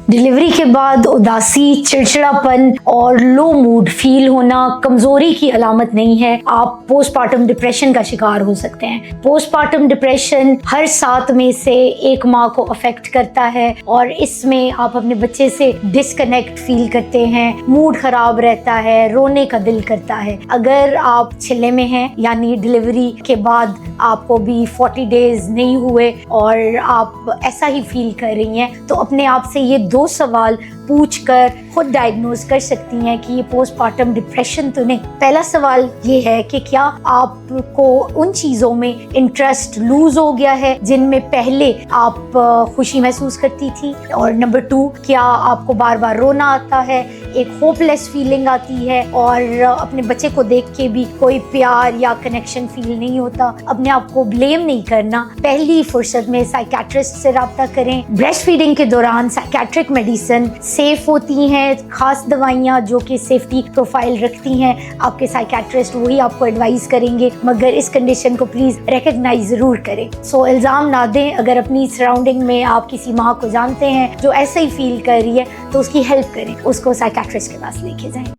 Delivery के बाद उदासी, चिड़चिड़ापन और लो मूड फील होना कमजोरी की अलामत नहीं है। आप पोस्टपार्टम डिप्रेशन का शिकार हो सकते हैं। पोस्टपार्टम डिप्रेशन हर 7 में से एक माँ को अफेक्ट करता है और इसमें आप अपने बच्चे से डिस्कनेक्ट फील करते हैं, मूड खराब रहता है, रोने का दिल करता है। अगर आप छिले में हैं यानी डिलीवरी के बाद आपको भी 40 डेज नहीं हुए और आप ऐसा ही फील कर रही हैं, तो अपने आप से ये 2 सवाल पूछकर खुद डायग्नोज कर सकती हैं कि ये पोस्टपार्टम डिप्रेशन तो नहीं। पहला सवाल ये है कि क्या आपको उन चीज़ों में इंटरेस्ट लूज हो गया है जिनमें पहले आप खुशी महसूस करती थी, और नंबर 2, क्या आपको बार बार रोना आता है, एक होपलेस फीलिंग आती है और अपने बच्चे को देख के भी कोई प्यार या कनेक्शन फील नहीं होता। अपने आप को ब्लेम नहीं करना, पहली फुर्सत में साइकियाट्रिस्ट से रब्ता करें। ब्रेस्ट फीडिंग के दौरान साइकियाट्रिक मेडिसिन सेफ होती हैं, खास दवाइयाँ जो कि सेफ्टी प्रोफाइल रखती हैं, आपके साइकियाट्रिस्ट वही आपको एडवाइस करेंगे, मगर इस कंडीशन को प्लीज़ रिकग्नाइज ज़रूर करें। सो इल्ज़ाम ना दें। अगर अपनी सराउंडिंग में आप किसी माँ को जानते हैं जो ऐसे ही फील कर रही है तो उसकी हेल्प करें, उसको साइकियाट्रिस्ट के पास लेके जाएं।